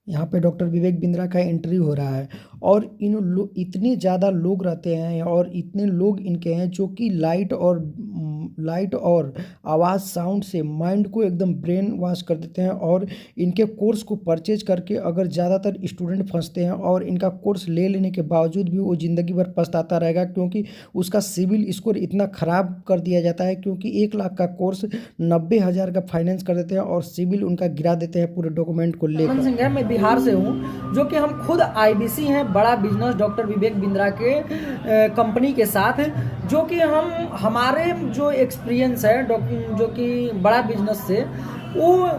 यहाँ पे डॉक्टर विवेक बिंद्रा का एंट्री हो रहा है और इतने ज़्यादा लोग रहते हैं और इतने लोग इनके हैं जो कि लाइट और आवाज़ साउंड से माइंड को एकदम ब्रेन वॉश कर देते हैं। और इनके कोर्स को परचेज करके अगर ज़्यादातर स्टूडेंट फंसते हैं और इनका कोर्स ले लेने के बावजूद भी वो ज़िंदगी भर पछताता रहेगा, क्योंकि उसका सिविल स्कोर इतना ख़राब कर दिया जाता है। क्योंकि 1 लाख का कोर्स 90,000 का फाइनेंस कर देते हैं और सिविल उनका गिरा देते हैं पूरे डॉक्यूमेंट को लेकर। सिंह है, मैं बिहार से हूँ, जो कि हम खुद आईबीसी हैं, बड़ा बिजनेस डॉक्टर विवेक बिंद्रा के कंपनी के साथ, जो कि हमारे जो एक्सपीरियंस है जो कि बड़ा बिजनेस से, वो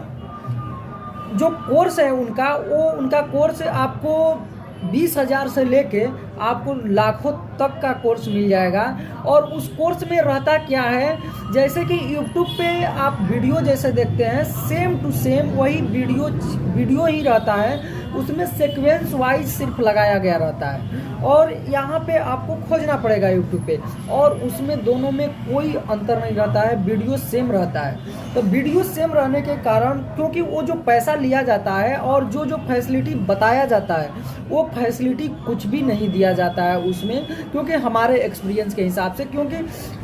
जो कोर्स है उनका कोर्स आपको 20,000 से लेके आपको लाखों तक का कोर्स मिल जाएगा। और उस कोर्स में रहता क्या है, जैसे कि यूट्यूब पे आप वीडियो जैसे देखते हैं, सेम टू सेम वही वीडियो ही रहता है, उसमें सीक्वेंस वाइज सिर्फ लगाया गया रहता है। और यहाँ पे आपको खोजना पड़ेगा यूट्यूब पे, और उसमें दोनों में कोई अंतर नहीं रहता है, वीडियो सेम रहता है। तो वीडियो सेम रहने के कारण, क्योंकि वो जो पैसा लिया जाता है और जो फैसिलिटी बताया जाता है, वो फैसिलिटी कुछ भी नहीं दिया जाता है उसमें, क्योंकि हमारे एक्सपीरियंस के हिसाब से। क्योंकि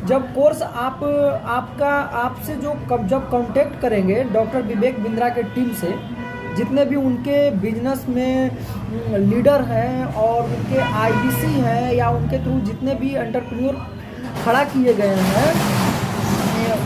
जब कोर्स आपसे जब कांटेक्ट करेंगे डॉक्टर विवेक बिंद्रा के टीम से, जितने भी उनके बिजनेस में लीडर हैं और उनके आईबीसी हैं या उनके थ्रू जितने भी एंटरप्रेन्योर खड़ा किए गए हैं,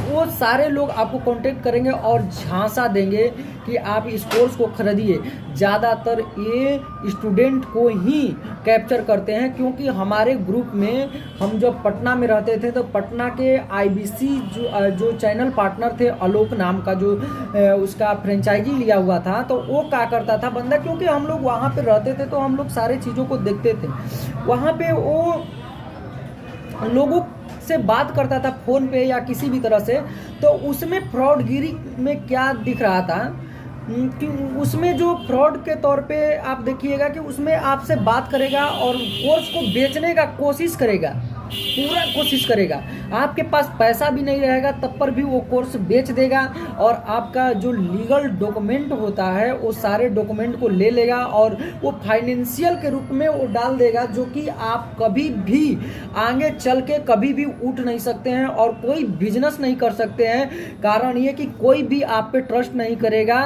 वो सारे लोग आपको कांटेक्ट करेंगे और झांसा देंगे कि आप इस कोर्स को खरीदिए। ज़्यादातर ये स्टूडेंट को ही कैप्चर करते हैं, क्योंकि हमारे ग्रुप में हम जब पटना में रहते थे तो पटना के आईबीसी जो चैनल पार्टनर थे, आलोक नाम का, जो उसका फ्रेंचाइजी लिया हुआ था, तो वो क्या करता था बंदा, क्योंकि हम लोग वहाँ पे रहते थे तो हम लोग सारे चीज़ों को देखते थे। वहाँ पे वो लोगों से बात करता था फ़ोन पे या किसी भी तरह से, तो उसमें फ्रॉडगिरी में क्या दिख रहा था कि उसमें जो फ्रॉड के तौर पे आप देखिएगा कि उसमें आपसे बात करेगा और कोर्स को बेचने का पूरा कोशिश करेगा। आपके पास पैसा भी नहीं रहेगा तब पर भी वो कोर्स बेच देगा, और आपका जो लीगल डॉक्यूमेंट होता है वो सारे डॉक्यूमेंट को ले लेगा और वो फाइनेंशियल के रूप में वो डाल देगा, जो कि आप कभी भी आगे चल के कभी भी उठ नहीं सकते हैं और कोई बिजनेस नहीं कर सकते हैं। कारण ये कि कोई भी आप पे ट्रस्ट नहीं करेगा।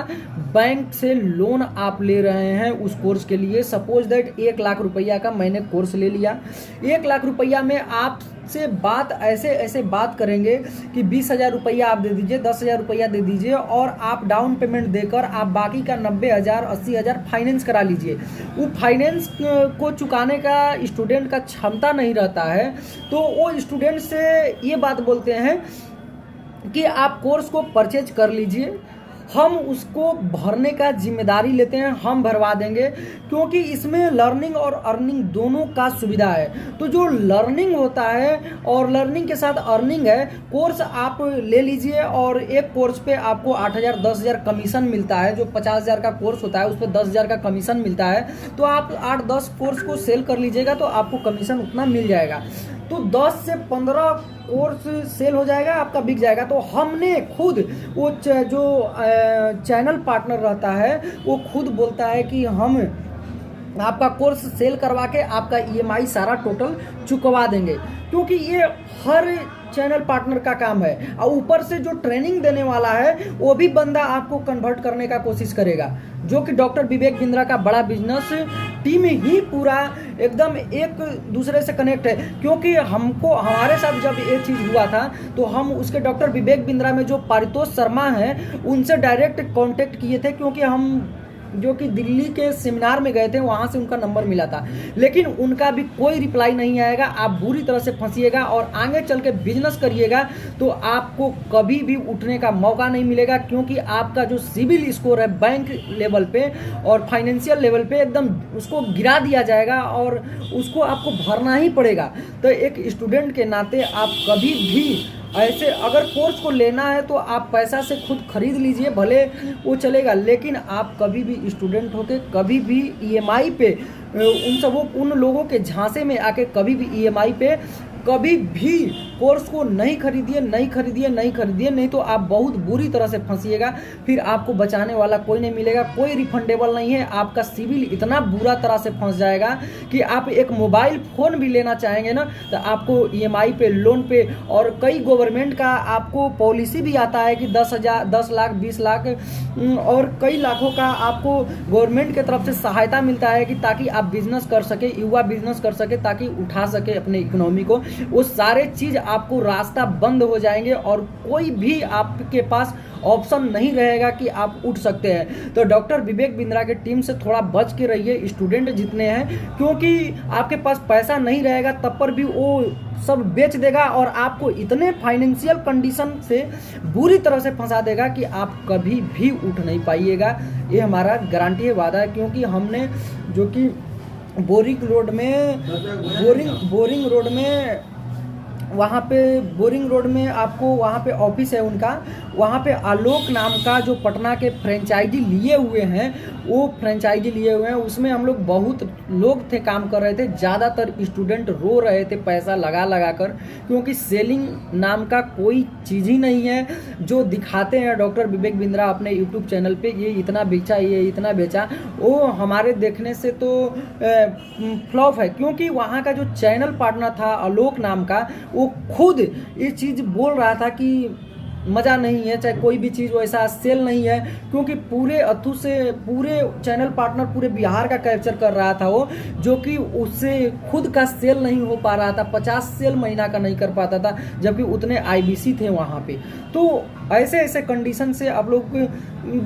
बैंक से लोन आप ले रहे हैं उस कोर्स के लिए, सपोज दैट 1 लाख रुपया का मैंने कोर्स ले लिया। 1 लाख रुपया में आपसे ऐसे बात करेंगे कि 20,000 रुपया आप दे दीजिए, 10,000 रुपया दे दीजिए, और आप डाउन पेमेंट देकर आप बाकी का 90,000 80,000 फाइनेंस करा लीजिए। वो फाइनेंस को चुकाने का स्टूडेंट का क्षमता नहीं रहता है, तो वो स्टूडेंट से ये बात बोलते हैं कि आप कोर्स को परचेज कर लीजिए, हम उसको भरने का जिम्मेदारी लेते हैं, हम भरवा देंगे, क्योंकि इसमें लर्निंग और अर्निंग दोनों का सुविधा है। तो जो लर्निंग होता है और लर्निंग के साथ अर्निंग है, कोर्स आप ले लीजिए और एक कोर्स पे आपको 8,000 10,000 कमीशन मिलता है। जो 50,000 का कोर्स होता है उस पर 10,000 का कमीशन मिलता है, तो आप 8-10 कोर्स को सेल कर लीजिएगा तो आपको कमीशन उतना मिल जाएगा। तो 10 से 15 कोर्स सेल हो जाएगा, आपका बिक जाएगा। तो हमने खुद वो जो चैनल पार्टनर रहता है वो खुद बोलता है कि हम आपका कोर्स सेल करवा के आपका ईएमआई सारा टोटल चुकवा देंगे, क्योंकि ये हर चैनल पार्टनर का काम है। और ऊपर से जो ट्रेनिंग देने वाला है वो भी बंदा आपको कन्वर्ट करने का कोशिश करेगा, जो कि डॉक्टर विवेक बिंद्रा का बड़ा बिजनेस टीम ही पूरा एकदम एक दूसरे से कनेक्ट है। क्योंकि हमारे साथ जब ये चीज़ हुआ था तो हम उसके डॉक्टर विवेक बिंद्रा में जो पारितोष शर्मा हैं उनसे डायरेक्ट कांटेक्ट किए थे, क्योंकि हम जो कि दिल्ली के सेमिनार में गए थे वहाँ से उनका नंबर मिला था, लेकिन उनका भी कोई रिप्लाई नहीं आएगा। आप बुरी तरह से फंसिएगा और आगे चल के बिजनेस करिएगा तो आपको कभी भी उठने का मौका नहीं मिलेगा, क्योंकि आपका जो सिविल स्कोर है बैंक लेवल पे और फाइनेंशियल लेवल पे एकदम उसको गिरा दिया जाएगा और उसको आपको भरना ही पड़ेगा। तो एक स्टूडेंट के नाते आप कभी भी ऐसे अगर कोर्स को लेना है तो आप पैसा से खुद खरीद लीजिए, भले वो चलेगा, लेकिन आप कभी भी स्टूडेंट होके कभी भी ईएमआई पे उन लोगों के झांसे में आके कभी भी ईएमआई पे कभी भी कोर्स को नहीं खरीदिए, नहीं खरीदिए, नहीं खरीदिए, नहीं तो आप बहुत बुरी तरह से फंसिएगा। फिर आपको बचाने वाला कोई नहीं मिलेगा, कोई रिफंडेबल नहीं है। आपका सिविल इतना बुरा तरह से फंस जाएगा कि आप एक मोबाइल फ़ोन भी लेना चाहेंगे ना तो आपको ईएमआई पे, लोन पे, और कई गवर्नमेंट का आपको पॉलिसी भी आता है कि 10,000, 10 लाख, 20 लाख और कई लाखों का आपको गवर्नमेंट की तरफ से सहायता मिलता है कि ताकि आप बिजनेस कर सके, युवा बिजनेस कर सके, ताकि उठा सके अपने इकोनॉमी को। वो सारे चीज़ आपको रास्ता बंद हो जाएंगे और कोई भी आपके पास ऑप्शन नहीं रहेगा कि आप उठ सकते हैं। तो डॉक्टर विवेक बिंद्रा के टीम से थोड़ा बच के रहिए, स्टूडेंट जितने हैं, क्योंकि आपके पास पैसा नहीं रहेगा तब पर भी वो सब बेच देगा और आपको इतने फाइनेंशियल कंडीशन से बुरी तरह से फंसा देगा कि आप कभी भी उठ नहीं पाइएगा। ये हमारा गारंटी है, वादा है, क्योंकि हमने जो कि बोरिंग रोड में वहाँ पे बोरिंग रोड में आपको वहाँ पे ऑफिस है उनका, वहाँ पे आलोक नाम का जो पटना के फ्रेंचाइजी लिए हुए हैं, वो फ्रेंचाइजी लिए हुए हैं, उसमें हम लोग बहुत लोग थे, काम कर रहे थे। ज़्यादातर स्टूडेंट रो रहे थे पैसा लगा लगा कर, क्योंकि सेलिंग नाम का कोई चीज़ ही नहीं है। जो दिखाते हैं डॉक्टर विवेक बिंद्रा अपने यूट्यूब चैनल पे, ये इतना बेचा, ये इतना बेचा, वो हमारे देखने से तो फ्लॉप है। क्योंकि वहाँ का जो चैनल पार्टनर था आलोक नाम का, वो खुद ये चीज़ बोल रहा था कि मज़ा नहीं है, चाहे कोई भी चीज़ वैसा सेल नहीं है, क्योंकि पूरे अथू से पूरे चैनल पार्टनर पूरे बिहार का कैप्चर कर रहा था वो, जो कि उससे खुद का सेल नहीं हो पा रहा था, 50 सेल महीना का नहीं कर पाता था, जबकि उतने आईबीसी थे वहाँ पे। तो ऐसे ऐसे कंडीशन से आप लोग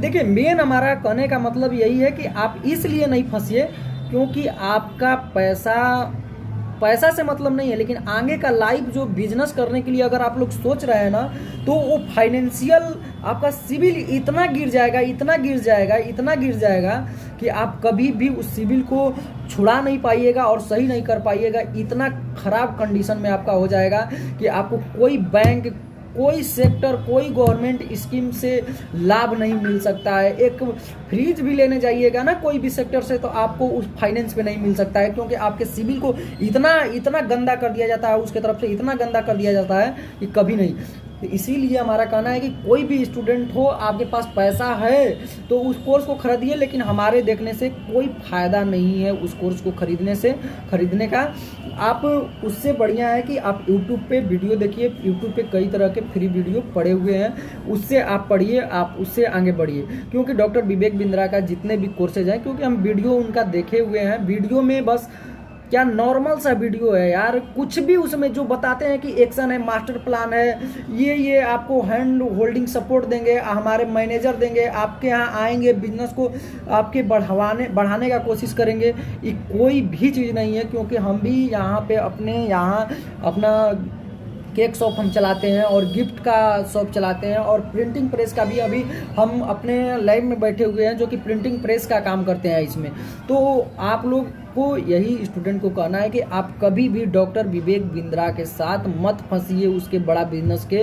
देखिए, मेन हमारा कहने का मतलब यही है कि आप इसलिए नहीं फंसिए क्योंकि आपका पैसा से मतलब नहीं है, लेकिन आगे का लाइफ जो बिजनेस करने के लिए अगर आप लोग सोच रहे हैं ना, तो वो फाइनेंशियल आपका सिविल इतना गिर जाएगा, इतना गिर जाएगा, इतना गिर जाएगा कि आप कभी भी उस सिविल को छुड़ा नहीं पाइएगा और सही नहीं कर पाइएगा। इतना खराब कंडीशन में आपका हो जाएगा कि आपको कोई बैंक, कोई सेक्टर, कोई गवर्नमेंट स्कीम से लाभ नहीं मिल सकता है। एक फ्रिज भी लेने जाइएगा ना कोई भी सेक्टर से, तो आपको उस फाइनेंस पे नहीं मिल सकता है, क्योंकि आपके सिविल को इतना गंदा कर दिया जाता है, उसके तरफ से इतना गंदा कर दिया जाता है कि कभी नहीं। तो इसीलिए हमारा कहना है कि कोई भी स्टूडेंट हो, आपके पास पैसा है तो उस कोर्स को खरीदिए, लेकिन हमारे देखने से कोई फ़ायदा नहीं है उस कोर्स को खरीदने का। आप उससे बढ़िया है कि आप यूट्यूब पे वीडियो देखिए, यूट्यूब पे कई तरह के फ्री वीडियो पड़े हुए हैं, उससे आप पढ़िए, आप उससे आगे बढ़िए। क्योंकि डॉक्टर विवेक बिंद्रा का जितने भी कोर्सेज हैं, क्योंकि हम वीडियो उनका देखे हुए हैं, वीडियो में बस क्या नॉर्मल सा वीडियो है यार, कुछ भी उसमें जो बताते हैं कि एक्शन है, मास्टर प्लान है, ये आपको हैंड होल्डिंग सपोर्ट देंगे, हमारे मैनेजर देंगे, आपके यहाँ आएंगे, बिजनेस को आपके बढ़ाने का कोशिश करेंगे, ये कोई भी चीज़ नहीं है। क्योंकि हम भी यहाँ पे अपना केक शॉप हम चलाते हैं और गिफ्ट का शॉप चलाते हैं और प्रिंटिंग प्रेस का भी अभी हम अपने लैब में बैठे हुए हैं जो कि प्रिंटिंग प्रेस का काम करते हैं इसमें। तो आप लोग को यही स्टूडेंट को कहना है कि आप कभी भी डॉक्टर विवेक बिंद्रा के साथ मत फंसिए उसके बड़ा बिजनेस के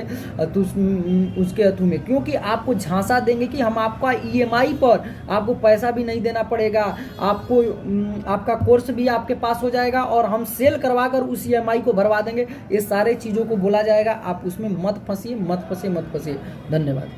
उसके अथू में, क्योंकि आपको झांसा देंगे कि हम आपका ईएमआई पर आपको पैसा भी नहीं देना पड़ेगा, आपको आपका कोर्स भी आपके पास हो जाएगा और हम सेल करवा कर उस ईएमआई को भरवा देंगे। ये सारे चीज़ों को बोला जाएगा, आप उसमें मत फंसिए, मत फंसिए, मत फंसिए। धन्यवाद।